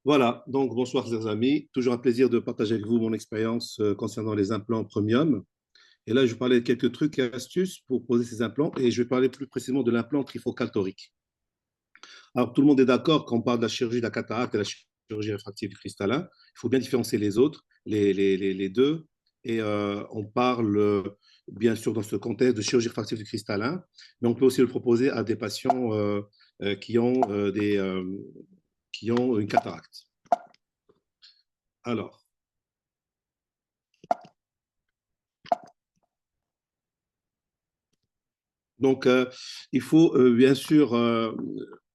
Voilà, donc bonsoir chers amis. Toujours un plaisir de partager avec vous mon expérience concernant les implants premium. Et là, je vais parler de quelques trucs et astuces pour poser ces implants et je vais parler plus précisément de l'implant trifocal torique. Alors, tout le monde est d'accord quand on parle de la chirurgie de la cataracte et la chirurgie réfractive du cristallin. Il faut bien différencier les autres, les deux. Et on parle bien sûr dans ce contexte de chirurgie réfractive du cristallin, mais on peut aussi le proposer à des patients qui ont une cataracte. Alors, Donc, il faut bien sûr,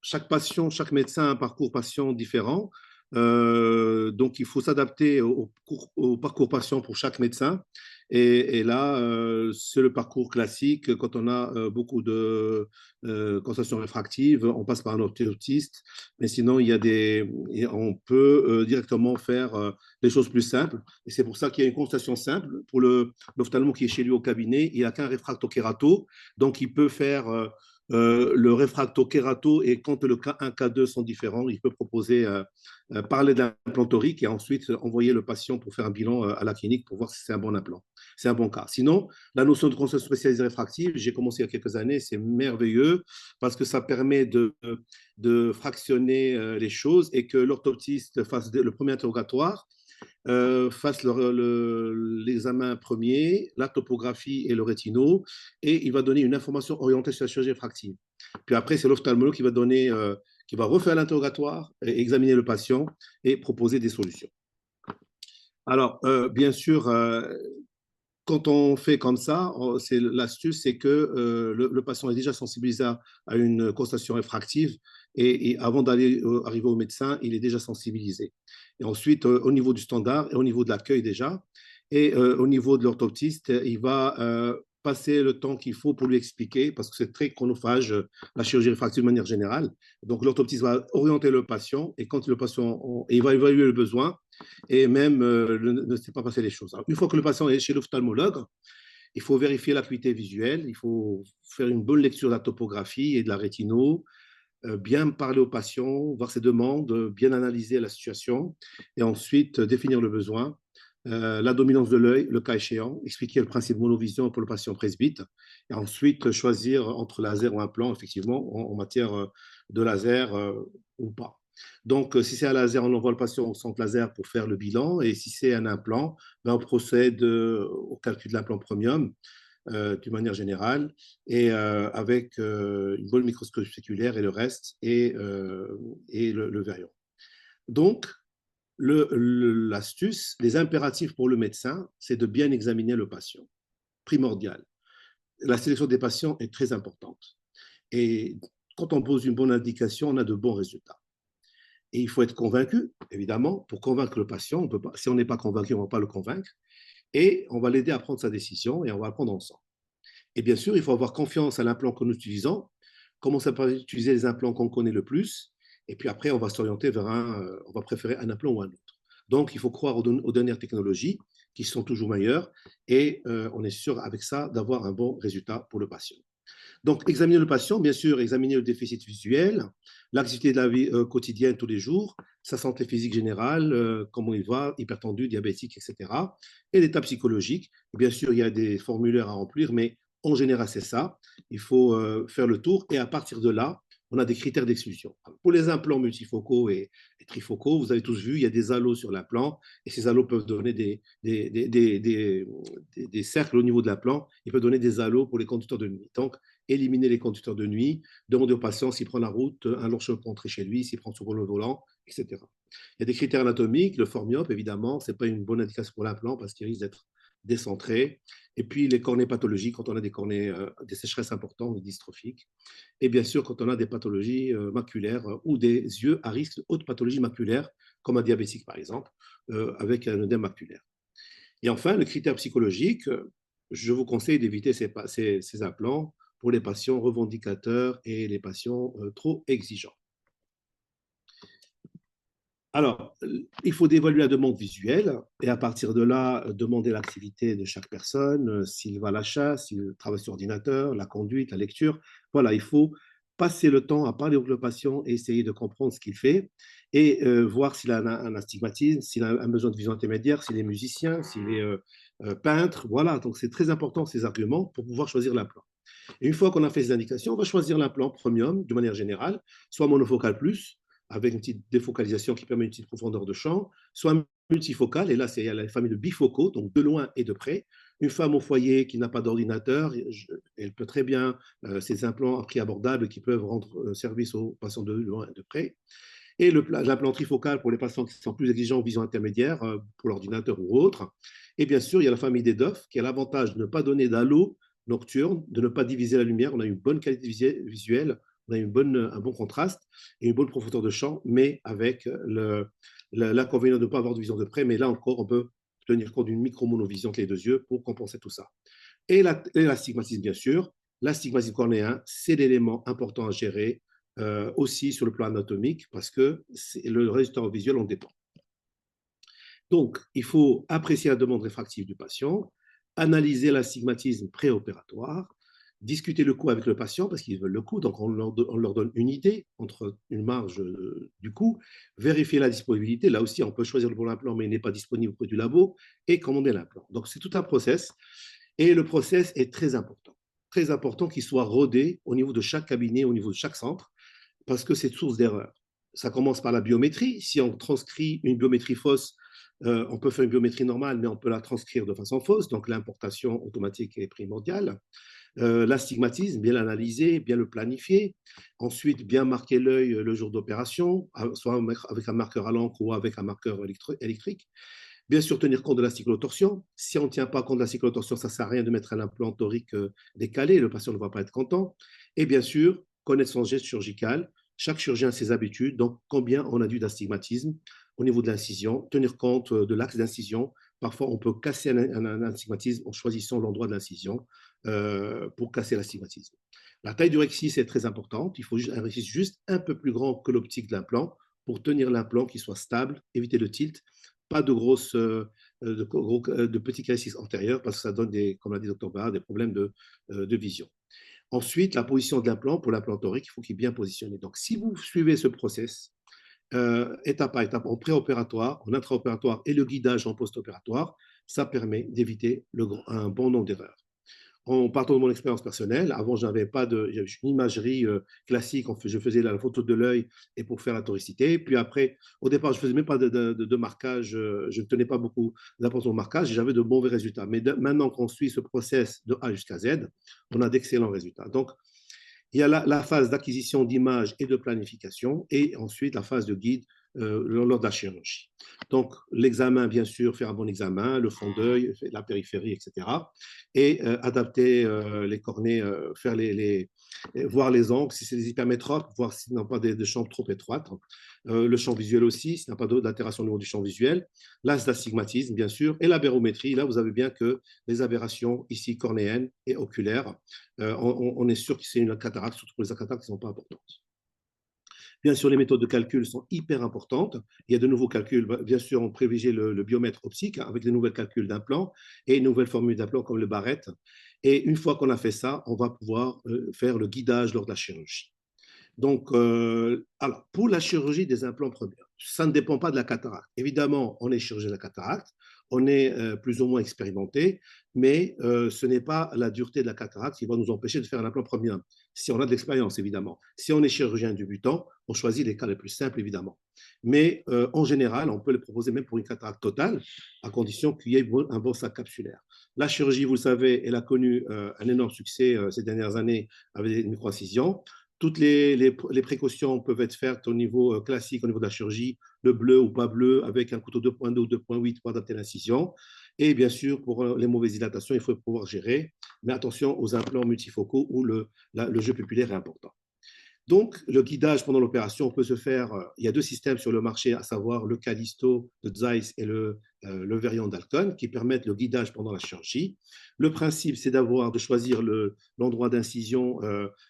chaque patient, chaque médecin a un parcours patient différent. Donc, il faut s'adapter au parcours patient pour chaque médecin. Et là, c'est le parcours classique. Quand on a beaucoup de constatation réfractive, on passe par un orthoptiste. Mais sinon, on peut directement faire les choses plus simples. Et c'est pour ça qu'il y a une constatation simple. Pour l'ophtalmo qui est chez lui au cabinet, il n'a qu'un réfractokérato. Donc, il peut faire le réfractokérato et quand le K1, K2 sont différents, il peut proposer, parler d'implant torique et ensuite envoyer le patient pour faire un bilan à la clinique pour voir si c'est un bon implant. C'est un bon cas. Sinon, la notion de conception spécialisée réfractive, j'ai commencé il y a quelques années, c'est merveilleux parce que ça permet de fractionner les choses et que l'orthoptiste fasse le premier interrogatoire fasse l'examen premier, la topographie et le rétino, et il va donner une information orientée sur la chirurgie réfractive. Puis après, c'est l'ophtalmologue qui va refaire l'interrogatoire, examiner le patient et proposer des solutions. Alors, bien sûr, quand on fait comme ça, c'est l'astuce, c'est que le patient est déjà sensibilisé à une constatation réfractive et avant d'aller arriver au médecin, il est déjà sensibilisé. Et ensuite, au niveau du standard et au niveau de l'accueil déjà, et au niveau de l'orthoptiste, il va passer le temps qu'il faut pour lui expliquer, parce que c'est très chronophage, la chirurgie réfractive de manière générale. Donc, l'orthoptiste va orienter le patient et quand le patient, il va évaluer le besoin et même ne sait pas passer les choses. Alors, une fois que le patient est chez l'ophtalmologue, il faut vérifier l'acuité visuelle, il faut faire une bonne lecture de la topographie et de la rétino, bien parler au patient, voir ses demandes, bien analyser la situation et ensuite définir le besoin, la dominance de l'œil, le cas échéant, expliquer le principe de monovision pour le patient presbyte et ensuite choisir entre laser ou implant, effectivement, en matière de laser ou pas. Donc, si c'est un laser, on envoie le patient au centre laser pour faire le bilan. Et si c'est un implant, ben, on procède au calcul de l'implant premium d'une manière générale et avec une bonne microscopie spéculaire et le reste et le variant. Donc, l'astuce, les impératifs pour le médecin, c'est de bien examiner le patient. Primordial. La sélection des patients est très importante. Et quand on pose une bonne indication, on a de bons résultats. Et il faut être convaincu, évidemment, pour convaincre le patient. On peut pas, si on n'est pas convaincu, on ne va pas le convaincre. Et on va l'aider à prendre sa décision et on va la prendre ensemble. Et bien sûr, il faut avoir confiance à l'implant que nous utilisons, commencer par utiliser les implants qu'on connaît le plus, et puis après, on va s'orienter vers on va préférer un implant ou un autre. Donc, il faut croire aux dernières technologies qui sont toujours meilleures, et on est sûr avec ça d'avoir un bon résultat pour le patient. Donc, examiner le patient, bien sûr, examiner le déficit visuel, l'activité de la vie quotidienne tous les jours, sa santé physique générale, comment il va, hypertendu, diabétique, etc. Et l'état psychologique. Et bien sûr, il y a des formulaires à remplir, mais en général, c'est ça. Il faut faire le tour et à partir de là, on a des critères d'exclusion. Pour les implants multifocaux et trifocaux, vous avez tous vu, il y a des halos sur l'implant et ces halos peuvent donner des cercles au niveau de l'implant. Ils peuvent donner des halos pour les conducteurs de nuit. Donc, éliminer les conducteurs de nuit, demander au patient s'il prend la route, un long chemin pour rentrer chez lui, s'il prend souvent le volant, etc. Il y a des critères anatomiques, le formiope, évidemment, ce n'est pas une bonne indication pour l'implant parce qu'il risque d'être décentré. Et puis les cornées pathologiques, quand on a des cornées, des sécheresses importantes, dystrophiques. Et bien sûr, quand on a des pathologies maculaires ou des yeux à risque de haute pathologie maculaire, comme un diabétique par exemple, avec un œdème maculaire. Et enfin, le critère psychologique, je vous conseille d'éviter ces implants pour les patients revendicateurs et les patients trop exigeants. Alors, il faut évaluer la demande visuelle et à partir de là, demander l'activité de chaque personne, s'il va à la chasse, s'il travaille sur ordinateur, la conduite, la lecture. Voilà, il faut passer le temps à parler avec le patient et essayer de comprendre ce qu'il fait et voir s'il a un astigmatisme, s'il a un besoin de vision intermédiaire, s'il est musicien, s'il est peintre. Voilà, donc c'est très important ces arguments pour pouvoir choisir l'implant. Et une fois qu'on a fait ces indications, on va choisir l'implant premium de manière générale, soit monofocal plus, avec une petite défocalisation qui permet une petite profondeur de champ, soit multifocal, et là, c'est la famille de bifocaux, donc de loin et de près. Une femme au foyer qui n'a pas d'ordinateur, elle peut très bien, ces implants à prix abordable qui peuvent rendre service aux patients de loin et de près. Et l'implant trifocal pour les patients qui sont plus exigeants en vision intermédiaire, pour l'ordinateur ou autre. Et bien sûr, il y a la famille des DOF qui a l'avantage de ne pas donner d'halo nocturne, de ne pas diviser la lumière. On a une bonne qualité visuelle, on a un bon contraste et une bonne profondeur de champ, mais avec l'inconvénient de ne pas avoir de vision de près. Mais là encore, on peut tenir compte d'une micro-monovision entre les deux yeux pour compenser tout ça. Et l'astigmatisme, bien sûr. L'astigmatisme cornéen, c'est l'élément important à gérer aussi sur le plan anatomique parce que le résultat visuel en dépend. Donc, il faut apprécier la demande réfractive du patient, analyser l'astigmatisme préopératoire, discuter le coût avec le patient parce qu'ils veulent le coût, donc on leur donne une idée entre une marge du coût, vérifier la disponibilité. Là aussi, on peut choisir le bon implant, mais il n'est pas disponible auprès du labo et commander l'implant. Donc, c'est tout un process et le process est très important qu'il soit rodé au niveau de chaque cabinet, au niveau de chaque centre parce que c'est source d'erreur. Ça commence par la biométrie. Si on transcrit une biométrie fausse, on peut faire une biométrie normale, mais on peut la transcrire de façon fausse. Donc, l'importation automatique est primordiale. L'astigmatisme, bien l'analyser, bien le planifier. Ensuite, bien marquer l'œil le jour d'opération, soit avec un marqueur à l'encre ou avec un marqueur électrique. Bien sûr, tenir compte de la cyclotorsion. Si on ne tient pas compte de la cyclotorsion, ça ne sert à rien de mettre un implant torique décalé. Le patient ne va pas être content. Et bien sûr, connaître son geste chirurgical. Chaque chirurgien a ses habitudes. Donc, combien on a dû d'astigmatisme au niveau de l'incision. Tenir compte de l'axe d'incision. Parfois, on peut casser un astigmatisme en choisissant l'endroit de l'incision pour casser l'astigmatisme. La taille du rectus est très importante. Il faut un rectus juste un peu plus grand que l'optique de l'implant pour tenir l'implant qui soit stable, éviter le tilt. Pas de grosses, de petits calciques antérieurs parce que ça donne, comme l'a dit Dr Barr, des problèmes de vision. Ensuite, la position de l'implant, pour l'implant torique, il faut qu'il est bien positionné. Donc, si vous suivez ce process, étape par étape, en préopératoire, en intraopératoire et le guidage en post-opératoire, ça permet d'éviter un bon nombre d'erreurs. En partant de mon expérience personnelle, avant, j'avais une imagerie classique. Je faisais la photo de l'œil et pour faire la toricité. Puis après, au départ, je ne faisais même pas de marquage. Je ne tenais pas beaucoup d'importance au marquage. J'avais de bons résultats. Mais maintenant qu'on suit ce process de A jusqu'à Z, on a d'excellents résultats. Donc, il y a la phase d'acquisition d'images et de planification, et ensuite la phase de guide lors de la chirurgie. Donc, l'examen, bien sûr, faire un bon examen, le fond d'œil, la périphérie, etc. Et adapter les cornées, voir les angles, si c'est des hypermétropes, voir s'ils n'ont pas de chambres trop étroites. Le champ visuel aussi, s'il n'y a pas d'altération au niveau du champ visuel. L'as d'astigmatisme, bien sûr, et la barométrie. Là, vous avez bien que les aberrations ici cornéennes et oculaires, on est sûr que c'est une cataracte, surtout pour les cataractes qui ne sont pas importantes. Bien sûr, les méthodes de calcul sont hyper importantes. Il y a de nouveaux calculs. Bien sûr, on privilégie le biomètre optique avec les nouvelles calculs d'implants et une nouvelle formule d'implants comme le Barrett. Et une fois qu'on a fait ça, on va pouvoir faire le guidage lors de la chirurgie. Donc, alors, pour la chirurgie des implants premiers, ça ne dépend pas de la cataracte. Évidemment, on est chirurgien de la cataracte, on est plus ou moins expérimenté, mais ce n'est pas la dureté de la cataracte qui va nous empêcher de faire un implant premier. Si on a de l'expérience, évidemment. Si on est chirurgien débutant, on choisit les cas les plus simples, évidemment. Mais en général, on peut le proposer même pour une cataracte totale, à condition qu'il y ait un bon sac capsulaire. La chirurgie, vous le savez, elle a connu un énorme succès ces dernières années avec les micro-incisions. Toutes les précautions peuvent être faites au niveau classique, au niveau de la chirurgie, le bleu ou pas bleu, avec un couteau 2.2 ou 2.8 pour adapter l'incision. Et bien sûr, pour les mauvaises dilatations, il faut pouvoir gérer. Mais attention aux implants multifocaux où le jeu pupulaire est important. Donc, le guidage pendant l'opération peut se faire. Il y a deux systèmes sur le marché, à savoir le Callisto de Zeiss et le variant d'Alcon, qui permettent le guidage pendant la chirurgie. Le principe, c'est de choisir l'endroit d'incision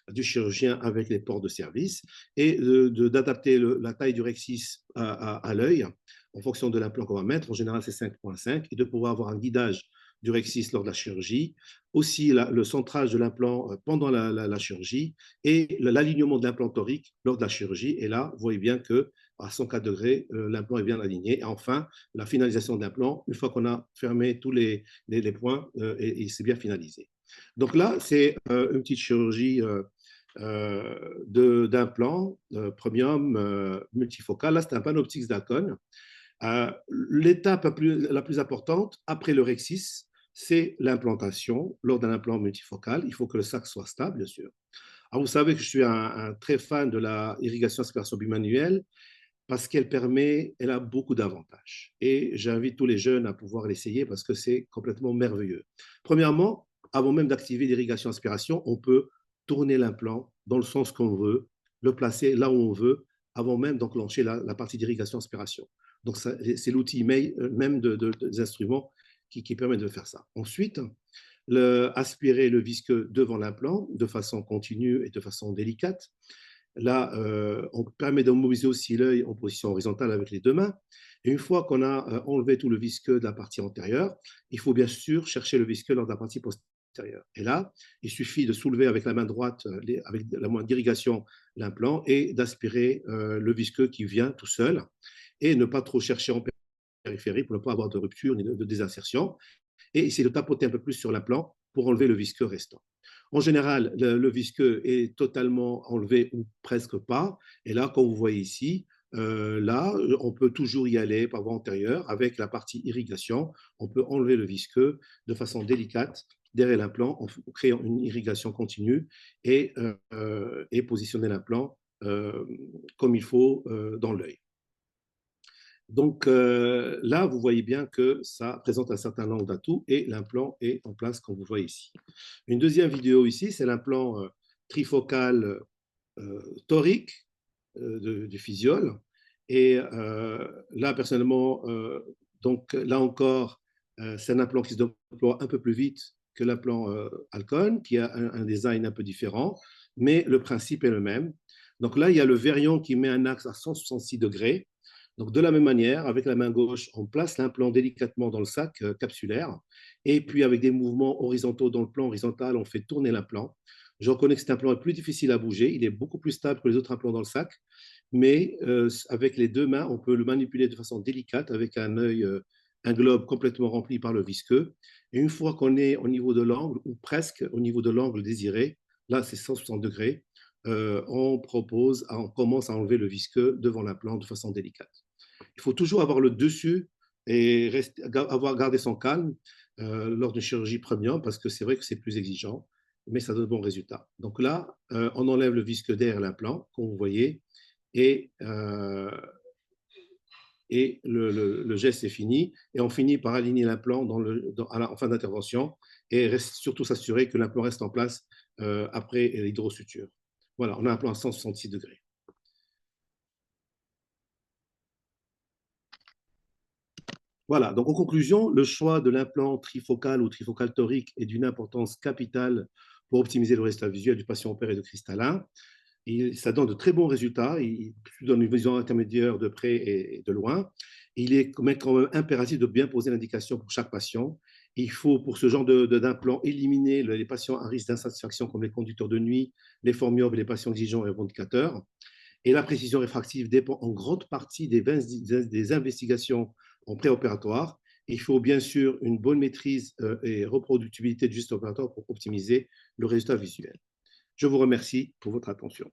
du chirurgien avec les ports de service et d'adapter la taille du rectus à l'œil en fonction de l'implant qu'on va mettre. En général, c'est 5.5 et de pouvoir avoir un guidage du rexis lors de la chirurgie, aussi le centrage de l'implant pendant la chirurgie et l'alignement de l'implant torique lors de la chirurgie. Et là, vous voyez bien que à 104 degrés, l'implant est bien aligné. Et enfin, la finalisation de l'implant, une fois qu'on a fermé tous les points, et c'est bien finalisé. Donc là, c'est une petite chirurgie d'implant premium multifocal. Là, c'est un panoptix d'Alcon. L'étape la plus importante après le rexis, c'est l'implantation. Lors d'un implant multifocal, il faut que le sac soit stable, bien sûr. Alors, vous savez que je suis un très fan de la irrigation aspiration bimanuelle parce elle a beaucoup d'avantages. Et j'invite tous les jeunes à pouvoir l'essayer parce que c'est complètement merveilleux. Premièrement, avant même d'activer l'irrigation aspiration, on peut tourner l'implant dans le sens qu'on veut, le placer là où on veut, avant même d'enclencher la partie d'irrigation aspiration. Donc, c'est l'outil même des instruments qui permet de faire ça. Ensuite, aspirer le visqueux devant l'implant de façon continue et de façon délicate. Là, on permet de mobiliser aussi l'œil en position horizontale avec les deux mains. Et une fois qu'on a enlevé tout le visqueux de la partie antérieure, il faut bien sûr chercher le visqueux lors de la partie postérieure. Et là, il suffit de soulever avec la main droite, avec la main d'irrigation, l'implant et d'aspirer le visqueux qui vient tout seul et ne pas trop chercher en périphérie pour ne pas avoir de rupture ni de désinsertion. Et essayer de tapoter un peu plus sur l'implant pour enlever le visqueux restant. En général, le visqueux est totalement enlevé ou presque pas. Et là, comme vous voyez ici, là, on peut toujours y aller par voie antérieure avec la partie irrigation. On peut enlever le visqueux de façon délicate derrière l'implant en créant une irrigation continue et positionner l'implant comme il faut dans l'œil. Donc là, vous voyez bien que ça présente un certain nombre d'atouts et l'implant est en place comme vous voyez ici. Une deuxième vidéo ici, c'est l'implant trifocal torique du Physiol. Et là, personnellement, donc là encore, c'est un implant qui se déploie un peu plus vite que l'implant Alcon, qui a un design un peu différent, mais le principe est le même. Donc là, il y a le Variant qui met un axe à 166 degrés. Donc, de la même manière, avec la main gauche, on place l'implant délicatement dans le sac capsulaire. Et puis, avec des mouvements horizontaux dans le plan horizontal, on fait tourner l'implant. Je reconnais que cet implant est plus difficile à bouger. Il est beaucoup plus stable que les autres implants dans le sac. Mais avec les deux mains, on peut le manipuler de façon délicate avec un œil, un globe complètement rempli par le visqueux. Et une fois qu'on est au niveau de l'angle, ou presque au niveau de l'angle désiré, là, c'est 160 degrés, on commence à enlever le visqueux devant l'implant de façon délicate. Il faut toujours avoir le dessus et avoir gardé son calme lors d'une chirurgie premium parce que c'est vrai que c'est plus exigeant, mais ça donne de bons résultats. Donc là, on enlève le visqueux derrière l'implant, comme vous voyez, et le geste est fini. Et on finit par aligner l'implant en fin d'intervention et surtout s'assurer que l'implant reste en place après l'hydrosuture. Voilà, on a un implant à 166 degrés. Voilà, donc en conclusion, le choix de l'implant trifocal ou trifocal torique est d'une importance capitale pour optimiser le résultat visuel du patient opéré de cristallin. Ça donne de très bons résultats, il donne une vision intermédiaire de près et de loin. Il est quand même impératif de bien poser l'indication pour chaque patient. Il faut, pour ce genre d'implant, éliminer les patients à risque d'insatisfaction comme les conducteurs de nuit, les formes myopes, les patients exigeants et revendicateurs. Et la précision réfractive dépend en grande partie des investigations en préopératoire. Il faut bien sûr une bonne maîtrise et reproductibilité du geste opératoire pour optimiser le résultat visuel. Je vous remercie pour votre attention.